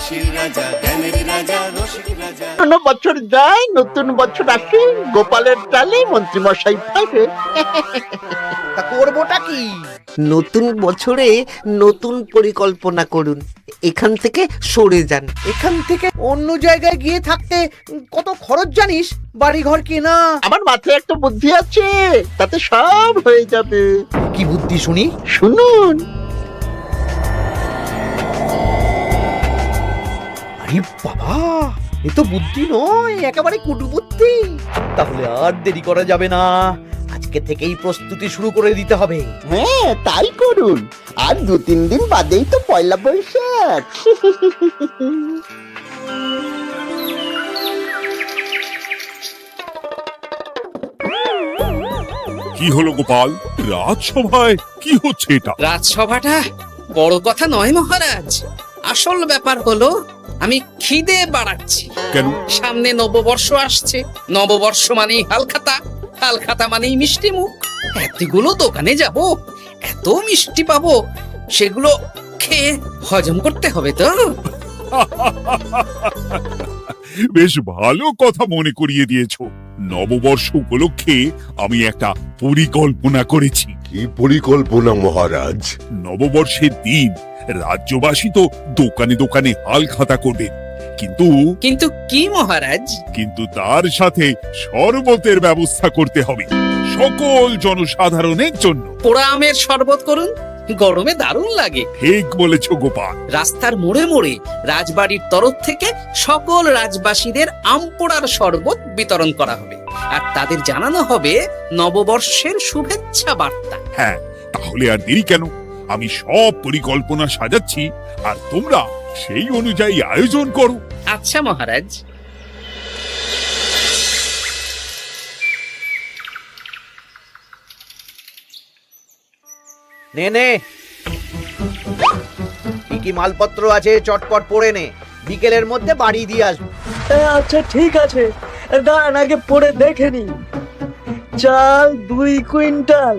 হাসির রাজা, জ্ঞানের রাজা, রসিক রাজা। কোনো বছর যায়, নতুন বছর আসে, গোপালের চালে মন্ত্রী মশাই ফেরে। তা করবোটা কি? নতুন বছরে নতুন পরিকল্পনা করুন, এখান থেকে সরে যান। এখান থেকে অন্য জায়গায় গিয়ে থাকতে কত খরচ জানিস? বাড়িঘর কেনা। আমার মাথায় একটা বুদ্ধি আছে, তাতে সব হয়ে যাবে। কি বুদ্ধি শুনি? শুনুন। আরে বাবা, এ তো বুদ্ধি নয়, একেবারে কুটবুদ্ধি। তাহলে আর দেরি করা যাবে না, আজকে থেকেই প্রস্তুতি শুরু করে দিতে হবে। হ্যাঁ, তাই করুন। আর 2-3 দিন বাদেই তো পয়লা বৈশাখ। কি হলো গোপাল, রাজসভায় কি হচ্ছে এটা? রাজসভাটা বড় কথা নয় মহারাজ, আসল ব্যাপার হলো আমি খিদে বাড়াচ্ছি। কেন? সামনে নববর্ষ আসছে, নববর্ষ মানেই হালখাতা, হালখাতা মানেই মিষ্টি মুখ। এতগুলো দোকানে যাব, এত মিষ্টি পাবো, সেগুলো খেয়ে হজম করতে হবে তো। বেশ ভালো কথা মনে করিয়ে দিয়েছো। নববর্ষ উপলক্ষে আমি একটা পরিকল্পনা করেছি। কি পরিকল্পনা মহারাজ? নববর্ষের দিন রাজ্যবাসী তো দোকানে দোকানে হালখাতা করবে, কিন্তু কিন্তু কি মহারাজ? কিন্তু তার সাথে শরবতের ব্যবস্থা করতে হবে সকল জনসাধারণের জন্য। পোড়া আমের শরবত করুন, গরমে দারুণ লাগে। ঠিক বলেছ গোপাল। রাস্তার মোড়ে মোড়ে রাজবাড়ির তরফ থেকে সকল রাজবাসীদের আম পোড়ার শরবত বিতরণ করা হবে, আর তাদের জানানো হবে নববর্ষের শুভেচ্ছা বার্তা। হ্যাঁ, তাহলে আর দেরি কেন? আমি সব পরিকল্পনা সাজাচ্ছি, আর তোমরা সেই অনুযায়ী আয়োজন করো। আচ্ছা মহারাজ। নে নে, কি কি মালপত্র আছে চটপট পড়ে নে, বিকেলের মধ্যে বাড়ি দিয়ে আসবো। আচ্ছা ঠিক আছে, দাঁড়ান আগে পড়ে দেখে নি। চাল 2 কুইন্টাল,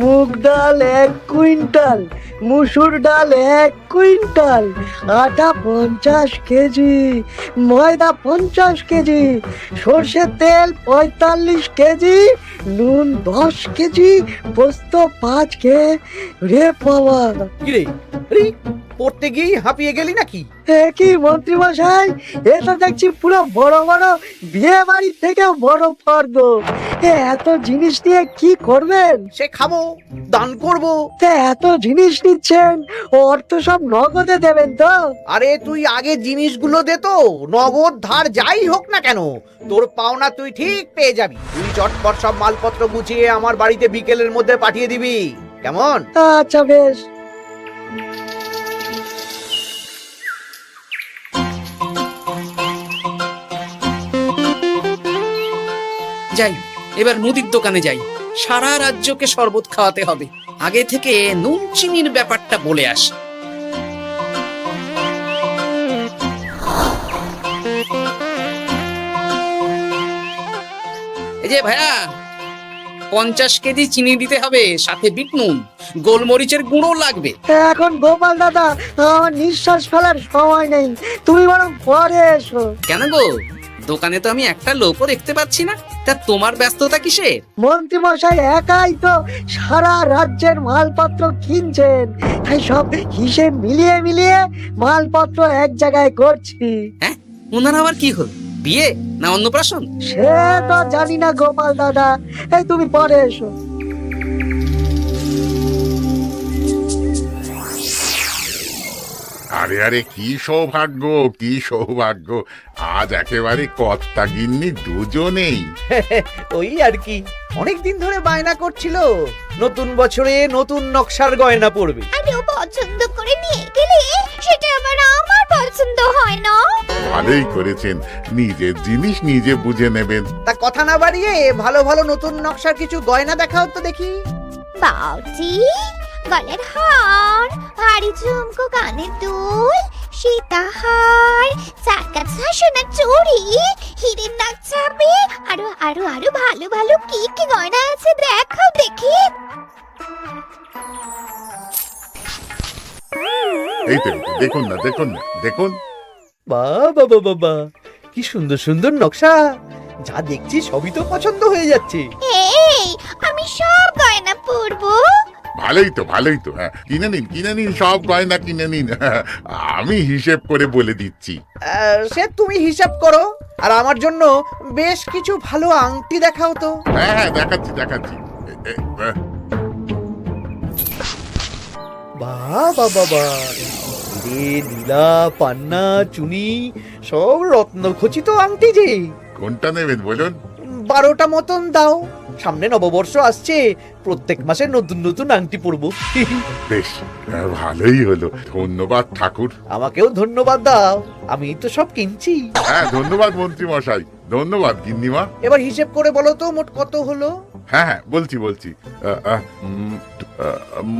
মুগ ডাল 1 কুইন্টাল, মুসুর ডাল 1 কুইন্টাল, আটা 50 কেজি, ময়দা 50 কেজি, সর্ষের তেল 45 কেজি, নুন 10 কেজি, পোস্ত 5 কেজি। রে বাবা, কিরে, আরে পড়তে গিয়ে হাঁপিয়ে গেলি নাকি? কি মন্ত্রী মশাই, এটা দেখছি পুরো বড় বড় বিয়ে বাড়ির থেকে বড় ফর্দ। এত জিনিস নিয়ে কি করবেন? সে খাবো, দান করব। এত জিনিস নিচ্ছেন, অর্থ সব নগদে দেবেন তো? আরে তুই আগে জিনিসগুলো দে তো, নগদ ধার যাই হোক না কেন, তোর পাওনা তুই ঠিক পেয়ে যাবি। তুই চটপট সব মালপত্র গুছিয়ে আমার বাড়িতে বিকেলের মধ্যে পাঠিয়ে দিবি, কেমন? আচ্ছা বেশ। যাই, এবার মুদির দোকানে যাই, সারা রাজ্যকে শরবত খাওয়াতে হবে। আগে থেকে নুন চিনির ব্যাপারটা বলে আসি। এই যে ভাইয়া, 50 কেজি চিনি দিতে হবে, সাথে বিট নুন, গোলমরিচের গুঁড়ো লাগবে। এখন গোপাল দাদা, আমার নিঃশ্বাস ফেলার সময় নেই, তুমি বরং পরে এসো। কেন গো, দোকানে তো আমি একটা লোকও দেখতে পাচ্ছি না, তা তোমার ব্যস্ততা কিসে? মন্ত্রী মশাই একাই তো সারা রাজ্যের মালপত্র কিনছেন, তাই সব হিসেব মিলিয়ে মিলিয়ে মালপত্র এক জায়গায় করছি। হ্যাঁ, ওনার আবার কি হল, বিয়ে না অন্নপ্রাশন? সে তো জানি না গোপাল দাদা, এই তুমি পরে এসো। আরে আরে, কি সৌভাগ্য, কি সৌভাগ্য! আজ একেবারে কর্তা গিন্নি দুজনেই। ওই আর কি, অনেকদিন ধরে বায়না করছিল নতুন বছরে নতুন নকশার গয়না পরবে। আরে ও পছন্দ করে নিয়ে গেলে সেটা আবার আমার পছন্দ হয় না। ভালোই করেছেন, নিজের জিনিস নিজে বুঝে নেবেন। তা কথা না বাড়িয়ে ভালো ভালো নতুন নকশার কিছু গয়না দেখাও তো দেখি। বাউজি, গলার হার, ভারী ঝুমকো, কানের দুল, সীতাহার, চারকাছা সোনার চুড়ি, হিরের নাক চাপে, আরো আরো আরো ভালো ভালো কি কি গয়না আছে দেখাও দেখি। এই তো, দেখুন না, দেখুন না, দেখুন। বাবা বাবা বাবা, কি সুন্দর সুন্দর নকশা! যা দেখছি সবই তো পছন্দ হয়ে যাচ্ছে। এই আমি সব গয়না পরবো। ভালোই তো হ্যাঁ, কিনে নিন সব গয়না কিনে নিন। আমি হিসেব করে বলে দিচ্ছি। সে তুমি হিসাব করো, আর আমার জন্য বেশ কিছু ভালো আংটি দেখাও তো। হ্যাঁ দেখাচ্ছি। বাবা বাবা, রে নীলা, পান্না, চুনি, সব রত্নখচিত আংটি যে। কোনটা নেবেন বলুন? 12টা মতন দাও। সামনে নববর্ষ আসছে, প্রত্যেক মাসে নতুন নতুন আংটি পরবো। বেশ, ভালোই হলো। ধন্যবাদ ঠাকুর। আমাকেও ধন্যবাদ দাও, আমি তো সব কিনছি। হ্যাঁ ধন্যবাদ মন্ত্রী মশাই, ধন্যবাদ গিন্নিমা। এবার হিসেব করে বলো তো মোট কত হলো? হ্যাঁ বলছি।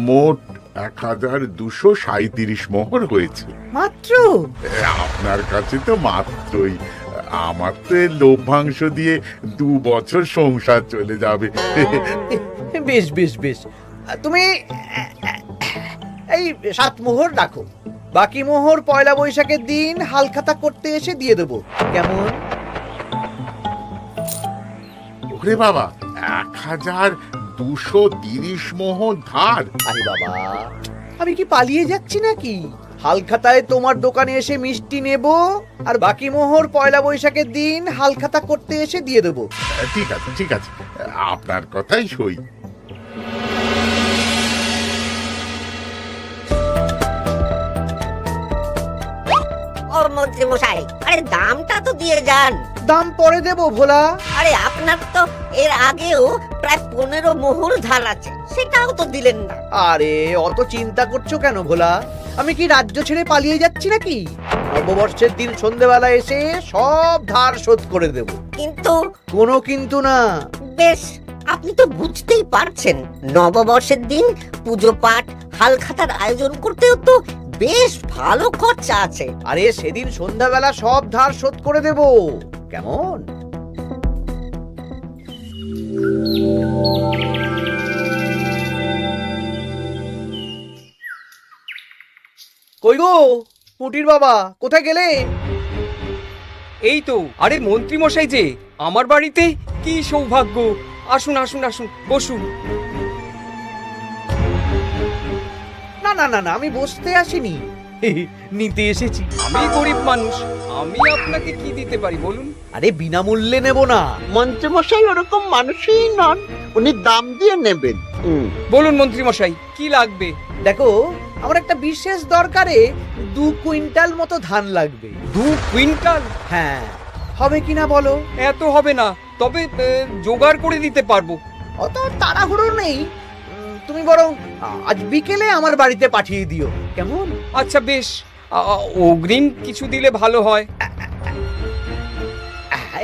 মোট 1237 মোহর হয়েছে। মাত্র? আপনার কাছে তো মাত্রই। আমার তো এর লভ্যাংশ দিয়ে 2 বছর সংসার চলে যাবে। বেশ বেশ বেশ, তুমি এই 7 মোহর রাখো, বাকি মোহর পয়লা বৈশাখের দিন হালখাতা করতে এসে দিয়ে দেবো, কেমন? ওরে বাবা, 1230 মোহর ধার! আরে বাবা, আমি কি পালিয়ে যাচ্ছি নাকি? হালখাতায় তোমার দোকানে এসে মিষ্টি নেব, আর বাকি মোহর পয়লা বৈশাখের দিন হালখাতা করতে এসে দিয়ে দেবো। ঠিক আছে, আপনার কথাই সই। ও মন্ত্রী মশাই, আরে দামটা তো দিয়ে যান। দাম পরে দেবো ভোলা। আরে আপনার তো এর আগেও প্রায় 15 মোহর ধার আছে, সেটাও তো দিলেন না। আরে অত চিন্তা করছো কেন ভোলা? আমি কি রাজ্য ছেড়ে পালিয়ে যাচ্ছি নাকি? নববর্ষের দিন সন্ধেবেলা এসে সব ধার শোধ করে দেব। কিন্তু কোনো কিন্তু না। বেশ, আপনি তো বুঝতেই পারছেন, নববর্ষের দিন পুজো পাঠ হালখাতার আয়োজন করতেও তো বেশ ভালো খরচা আছে। আরে সেদিন সন্ধ্যাবেলা সব ধার শোধ করে দেব, কেমন? কই গো পুটির বাবা, কোথায় গেলে? এই তো, আরে মন্ত্রী মশাই যে আমার বাড়িতে, কি সৌভাগ্য! আসুন আসুন আসুন, বসুন। না না না না, আমি বসতে আসিনি, নিতে এসেছি। আমি গরিব মানুষ, আমি আপনাকে কি দিতে পারি বলুন? আরে বিনামূল্যে নেব না। মন্ত্রীমশাই ওরকম মানুষই নন, উনি দাম দিয়ে নেবেন। বলুন মন্ত্রী মশাই, কি লাগবে? দেখো, আমার একটা বিশেষ দরকারে 2 কুইন্টাল মতো ধান লাগবে। 2 কুইন্টাল? হ্যাঁ, হবে কিনা বলো? এত হবে না, তবে জোগাড় করে দিতে পারবো। অত তাড়াহুড়ো নেই, তুমি বরং আজ বিকেলে আমার বাড়িতে পাঠিয়ে দিও, কেমন? আচ্ছা বেশ, অগ্রিম কিছু দিলে ভালো হয়।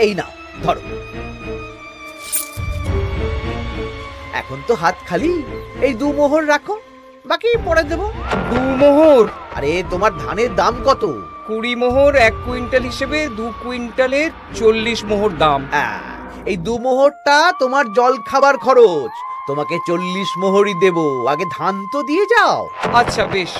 এই নাও, ধরো। এখন তো হাত খালি, এই 2 মোহর রাখো, বাকি পরে দেবো। 2 মোহর? আরে তোমার ধানের দাম কত? 20 মোহর 1 কুইন্টাল হিসেবে 2 কুইন্টালের 40 মোহর দাম। এই 2 মোহরটা তোমার জল খাবার খরচ, তোমাকে 40 মোহরই দেব। আগে ধান তো দিয়ে যাও। আচ্ছা বেশ।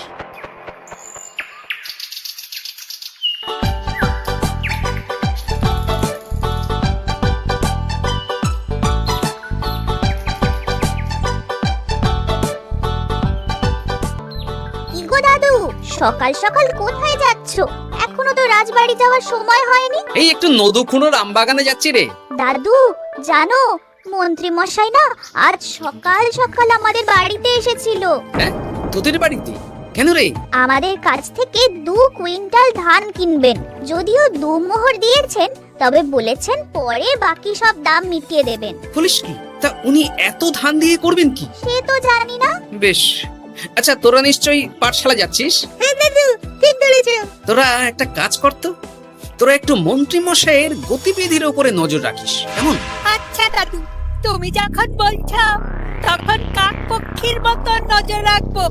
কি গো দাদু, সকাল সকাল কোথায় যাচ্ছো? এখনো তো রাজবাড়ি যাওয়ার সময় হয়নি। এই একটু নদুখুনোর আমবাগানে যাচ্ছি রে। দাদু জানো, মন্ত্রী মশাই না আজ সকাল সকাল আমাদের বাড়িতে এসেছিল। হ্যাঁ, তোদের বাড়িতে কেন রে? আমাদের কাছ থেকে 2 কুইন্টাল ধান কিনবেন। যদিও 2 মোহর দিয়েছেন, তবে বলেছেন পরে বাকি সব দাম মিটিয়ে দেবেন। বলিস কি? তা উনি এত ধান দিয়ে করবেন কি? সে তো জানি না। বেশ, আচ্ছা তোরা নিশ্চয়ই পাঠশালা যাচ্ছিস? হ্যাঁ দাদু, ঠিক বলেছো। তোরা একটা কাজ করতো, তোরা একটু মন্ত্রী মশাইয়ের গতিবিধির উপরে নজর রাখিস, কেমন? আচ্ছা দাদু, তুমি যখন বলছো তখন কাক পক্ষীর মতো নজর রাখবো।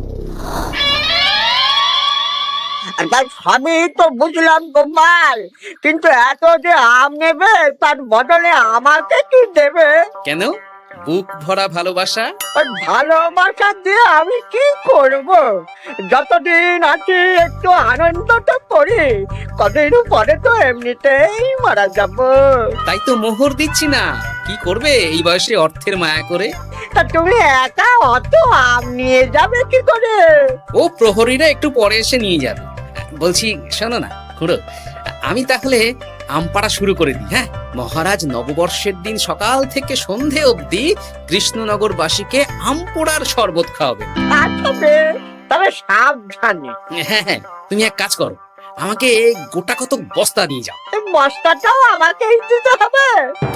সবই তো বুঝলাম গোপাল, কিন্তু এত যে আম নেবে তার বদলে আমাকে কি দেবে? কেন? বুক ভরা ভালোবাসা। আর ভালোবাসা দিয়ে আমি কি করব? যতদিন আছি একটু আনন্দটা করি, কদিন পরে তো এমনিতেই মারা যাব। তাই তো মোহর দিচ্ছি না, কি করবে এই বয়সে অর্থের মায়া করে? তা তুমি একা অত আম নিয়ে যাবে কি করে? ও প্রহরীরা একটু পরে এসে নিয়ে যাবে। বলছি শোনো না খুড়ো, আমি তাহলে আম পাড়া শুরু করে দিই। হ্যাঁ, মহারাজ নববর্ষের দিন সকাল থেকে সন্ধে অবধি কৃষ্ণনগরবাসীকে আম পোড়ার শরবত খাওয়াবে। আচ্ছা বেশ, তবে সাবধানে। হ্যাঁ হ্যাঁ, তুমি এক কাজ করো, আমাকে গোটা কত বস্তা দিয়ে যাও। এই বস্তাটাও আমাকেই দিতে হবে?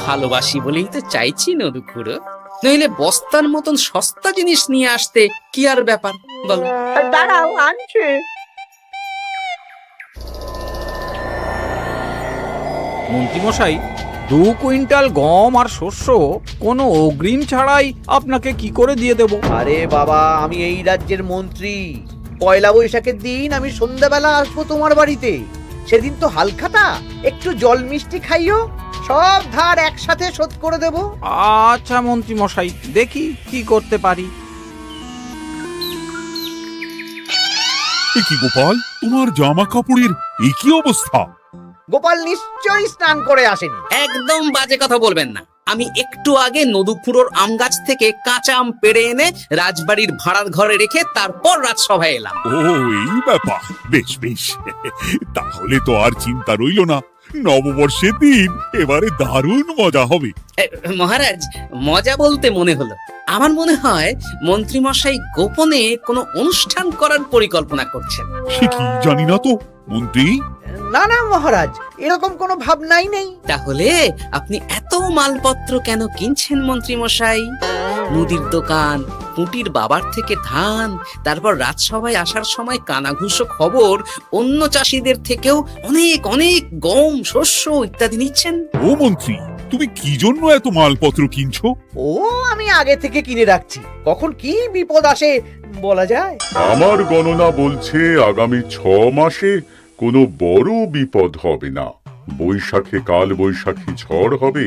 ভালোবাসি বলেই তো চাইছি নদু খুড়ো, নইলে বস্তার মতন সস্তা জিনিস নিয়ে আসতে কি আর ব্যাপার বলো? দাঁড়াও, আনছি। মন্ত্রীমশাই, 2 কুইন্টাল গম আর শস্য কোনো অগ্রিম ছাড়াই আপনাকে কি করে দিয়ে দেব? আরে বাবা, আমি এই রাজ্যের মন্ত্রী। পয়লা বৈশাখের দিন আমি সন্ধ্যাবেলা আসবো তোমার বাড়িতে। সেদিন তো হালখাতা, একটু জল মিষ্টি খাইও, সব ধার একসাথে শোধ করে দেব। আচ্ছা মন্ত্রীমশাই, দেখি কি করতে পারি। এ কি গোপাল, তোমার জামা কাপড়ের এ কি অবস্থা? গোপাল নিশ্চয়ই স্নান করে আসেনি। একদম বাজে কথা বলবেন না। আমি একটু আগে নদুপুরোর আম গাছ থেকে কাঁচা আম পেড়ে এনে রাজবাড়ির ভাড়ার ঘরে রেখে তারপর রাজসভায় এলাম। ও এই ব্যাপার, বেশ বেশ, তাহলে তো আর চিন্তা রইল না। নববর্ষের দিন এবারে দারুণ মজা হবে। মহারাজ, মজা বলতে মনে হলো, আমার মনে হয় মন্ত্রীমশাই গোপনে কোনো অনুষ্ঠান করার পরিকল্পনা করছেন। সে কি জানি না তো মন্ত্রী। না না মহারাজ, এরকম কোনো ভাবনাই নেই। তাহলে আপনি এত মালপত্র কেন কিনছেন মন্ত্রীমশাই? মুদির দোকান, পুঁটির বাবার থেকে ধান, তারপর রাজসভায় আসার সময় কানাঘুষো খবর অন্য চাষিদের থেকেও অনেক অনেক গম, শস্য ইত্যাদি নিচ্ছেন। ও মন্ত্রী, তুমি কি জন্য এত মালপত্র কিনছো? ও আমি আগে থেকে কিনে রাখছি, কখন কি বিপদ আসে বলা যায়। আমার গণনা বলছে আগামী 6 মাসে কোনো বড় বিপদ হবে না। বৈশাখে কাল বৈশাখী ঝড় হবে,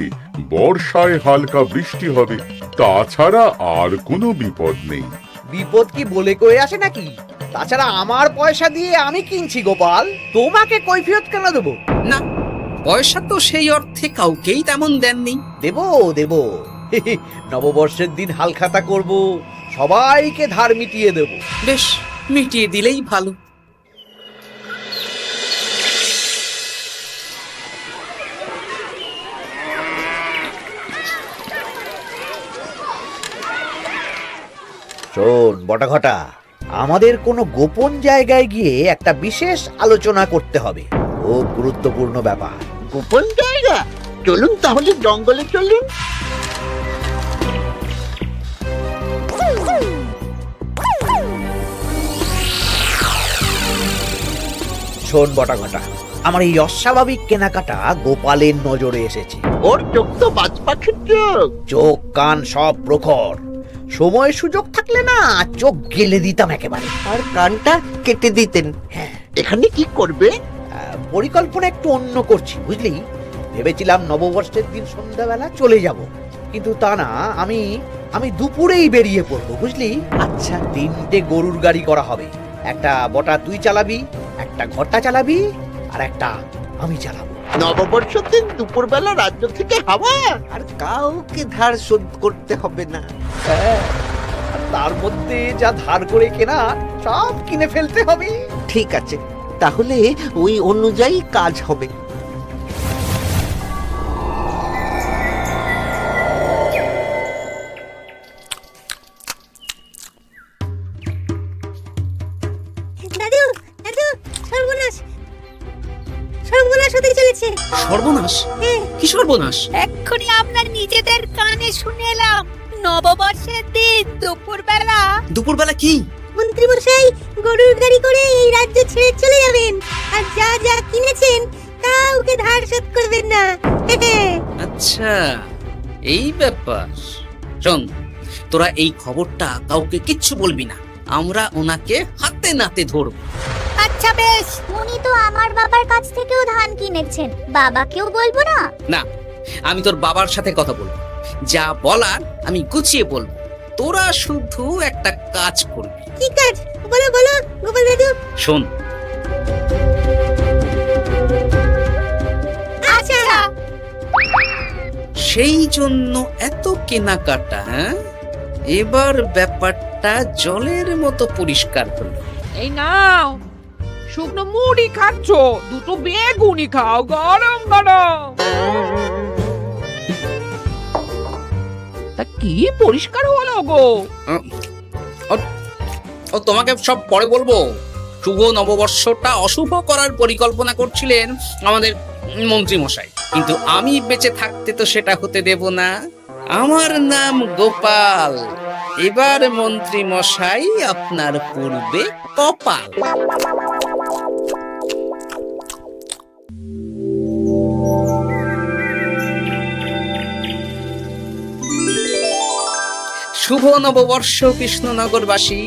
বর্ষায় হালকা বৃষ্টি হবে, তাছাড়া আর কোনো বিপদ নেই। বিপদ কি বলে কয়ে আসে নাকি? তাছাড়া আমার পয়সা দিয়ে আমি কিনছি গোপাল, তোমাকে কৈফিয়ত কেন দেবো? না, পয়সা তো সেই অর্থে কাউকেই তেমন দেননি। দেবো দেবো, নববর্ষের দিন হালখাতা করব, সবাইকে ধার মিটিয়ে দেব। বেশ, মিটিয়ে দিলেই ভালো। শোন বটাঘটা, আমাদের কোনো গোপন জায়গায় গিয়ে একটা বিশেষ আলোচনা করতে হবে, খুব গুরুত্বপূর্ণ ব্যাপার। গোপন জায়গা? চলুন তাহলে জঙ্গলে চলুন। শোন বটাঘটা, আমার এই অস্বাভাবিক কেনাকাটা গোপালের নজরে এসেছে। ওর চোখ তো বাজ পাখির চোখ। চোখ কান সব প্রখর, সময় সুযোগ থাকলে না চোখ গেলে দিতাম একেবারে। আর কানটা কেটে দিতেন। হ্যাঁ, এখানে কি করবে? পরিকল্পনা একটু অন্য করছি বুঝলি। ভেবেছিলাম নববর্ষের দিন সন্ধ্যাবেলা চলে যাব, কিন্তু তা না, আমি দুপুরেই বেরিয়ে পড়বো বুঝলি। আচ্ছা, 3টে গরুর গাড়ি করা হবে। একটা বটা তুই চালাবি, একটা ঘটা চালাবি, আর একটা আমি চালাবো। নববর্ষের দিন দুপুরবেলা রাজ্য থেকে হাওয়া। আর কাউকে ধার শোধ করতে হবে না। হ্যাঁ, আর তার মধ্যে যা ধার করে কেনা সব কিনে ফেলতে হবে। ঠিক আছে, তাহলে ওই অনুযায়ী কাজ হবে। দাদু দাদু, সর্বনাশ সর্বনাশ হতে চলেছে। সর্বনাশ? কি সর্বনাশ? এক্ষুনি আপনার নিজেদের কানে শুনে এলাম, নববর্ষের দিন দুপুরবেলা। দুপুরবেলা কি? মন্ত্রীমশাই গরুর গাড়ি করে এই রাজ্য ছেড়ে চলে যাবেন, আর যা যা কিনেছেন কাউকে ধার শোধ করবেন না। আচ্ছা, এই ব্যাপার। শোন, তোরা এই খবরটা কাউকে কিচ্ছু বলবি না, আমরা ওনাকে হাতে নাতে ধরব। আচ্ছা বেশ। উনি তো আমার বাবার কাছ থেকেও ধান কিনেছেন, বাবাকেও বলবো না? না, আমি তোর বাবার সাথে কথা বলবো, যা বলার আমি গুছিয়ে বলবো, তোরা শুধু একটা কাজ করবি। কি কাজ? বলো বলো গোপাল দাদু। শোন, আচ্ছা সেই জন্য এত কেনাকাটা, হ্যাঁ? এবার ব্যাপারটা জলের মতো পরিষ্কার হলো। এই নাও, শুকনো মুড়ি খাচ্ছ, দুটো বেগুনি খাও গরম গরম। তা কি পরিষ্কার হলো গো? ও তোমাকে সব পরে বলবো। শুভ নববর্ষটা অশুভ করার পরিকল্পনা করছিলেন আমাদের মন্ত্রী মশাই, কিন্তু আমি বেঁচে থাকতে তো সেটা হতে দেব না। আমার নাম গোপাল। এবার মন্ত্রী মশাই আপনার পূর্বে কপাল। শুভ নববর্ষ কৃষ্ণনগরবাসী।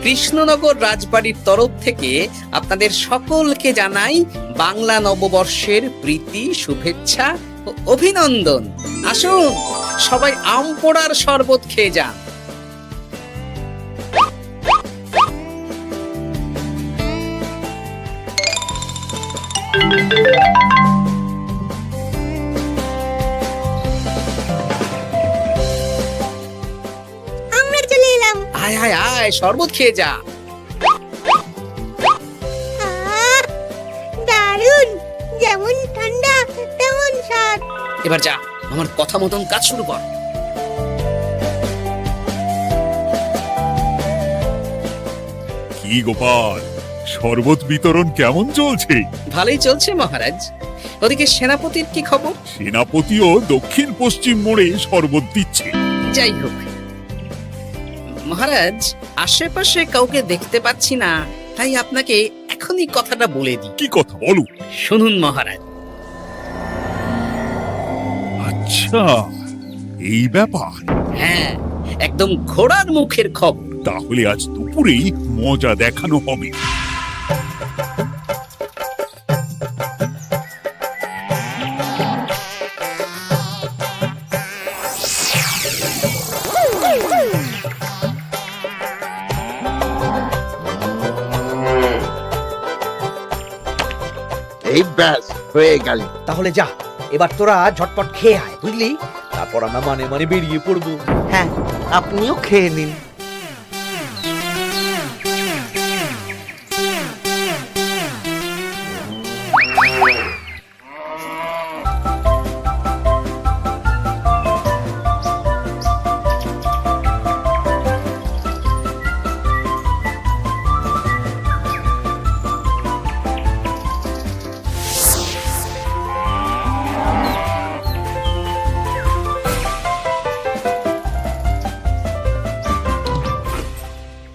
কৃষ্ণনগর রাজবাড়ির তরফ থেকে আপনাদের সকলকে জানাই বাংলা নববর্ষের প্রীতি, শুভেচ্ছা ও অভিনন্দন। আসুন সবাই আম পোড়ার শরবত খেয়ে যান। আমরা চলে এলাম। আয় আয় আয়, শরবত খেয়ে যা। দারুণ, যেমন ঠান্ডা তেমন স্বাদ। এবার যা, আমার কথা মতন কাজ শুরু কর। কি গোপাল, শরবত বিতরণ কেমন চলছে? ভালোই চলছে মহারাজ। ওদিকে সেনাপতির কি খবর? সেনাপতিও দক্ষিণ পশ্চিম মোড়ে শরবত দিচ্ছে। যাই হোক মহারাজ, আশেপাশে কাউকে দেখতে পাচ্ছি না, তাই আপনাকে এখনই কথাটা বলে দিই। কি কথা বলো? শুনুন মহারাজ। আচ্ছা, এই ব্যাপার। হ্যাঁ, একদম ঘোড়ার মুখের খবর। তাহলে আজ দুপুরেই মজা দেখানো হবে। এই ব্যাস হয়ে গেল। তাহলে যা, এবার তোরা ঝটপট খেয়ে আয়, বুঝলি? তারপর আমরা মানে মানে বেরিয়ে পড়বো। হ্যাঁ, আপনিও খেয়ে নিন।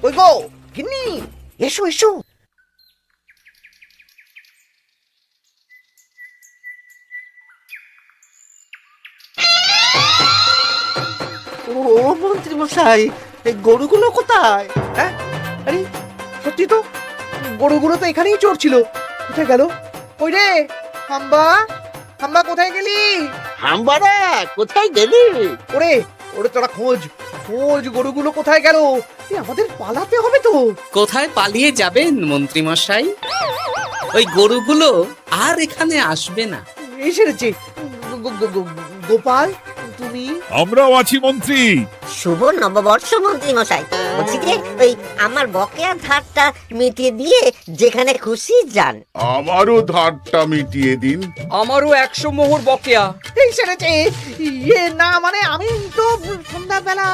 ওই গো গিন্নি, এসো এসো। ও মন্ত্রী মশাই, এই গরুগুলো কোথায়? হ্যাঁ, আরে সত্যি তো, গরুগুলো তো এখানেই চড়ছিল। কোথায় গেল? ওই রে হাম্বা, হাম্বা কোথায় গেলি? হাম্বারা কোথায় গেলি? ওরে ওরে, তোরা খোঁজ খোঁজ, গরুগুলো কোথায় গেল? আমাদের পালাতে হবে তো। কোথায় পালিয়ে যাবেন মন্ত্রী মশাই? ওই গরুগুলো আর এখানে আসবে না। এসেছে গোপাল, তুমি? আমরাও আছি মন্ত্রী। শুভ নববর্ষ মন্ত্রী মশাই। বলছি যে ওই আমার বকেয়া ধারটা মিটিয়ে দিয়ে যেখানে খুশি যান। আমারও ধারটা মিটিয়ে দিন। আমারও 100 মোহর বকেয়া। এই সেরেছে। ইয়ে না, মানে আমি তো সন্ধ্যাবেলা।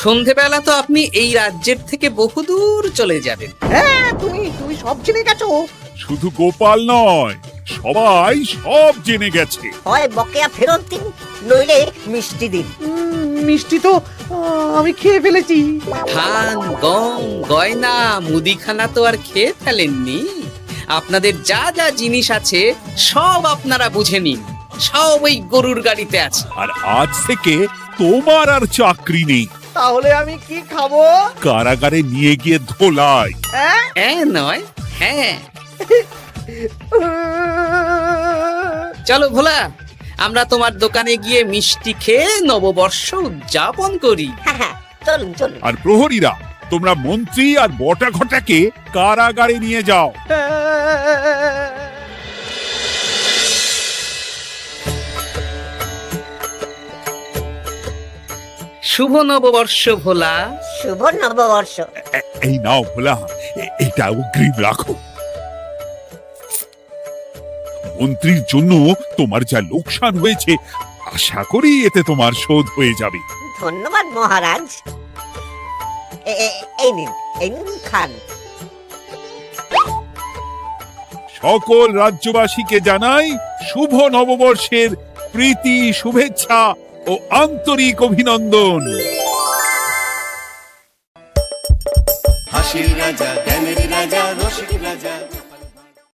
সন্ধেবেলা তো আপনি এই রাজ্যের থেকে বহুদূর চলে যাবেন। হ্যাঁ, তুমি তুমি সব জেনে গেছো। শুধু গোপাল নয়, সবাই সব জেনে গেছে। হয় বকেয়া ফেরত দিন, নইলে মিষ্টি দিন। মিষ্টি তো আমি খেয়ে ফেলেছি। ধান, গম, গয়না, মুদিখানা তো আর খেয়ে ফেলেননি। আপনাদের যা যা জিনিস আছে সব আপনারা বুঝে নিন। সব ওই গরুর গাড়িতে আছে। আর আজ থেকে তোমার আর চাকরি নেই। তাহলে আমি কি খাবো? কারাগারে নিয়ে গিয়ে ধোলাই। হ্যাঁ নয়, হ্যাঁ। চলো ভোলা, আমরা তোমার দোকানে গিয়ে মিষ্টি খেয়ে নববর্ষ উদযাপন করি। হ্যাঁ, চলুন চলুন। আর প্রহরীরা, তোমরা মন্ত্রী আর বটা ঘটাকে কারাগারে নিয়ে যাও। শুভ নববর্ষ ভোলা। শুভ নববর্ষ। এই নাও ভোলা, এটা অগ্রিম রাখো। মন্ত্রীর জন্য তোমার যা লোকসান হয়েছে, আশা করি এতে তোমার শোধ হয়ে যাবে। ধন্যবাদ মহারাজ। এই নিন, এই নিন, খান। সকল রাজ্যবাসীকে জানাই শুভ নববর্ষের প্রীতি, শুভেচ্ছা ও আন্তরিক অভিনন্দন। হাসির রাজা, জ্ঞানের রাজা, রসিক রাজা।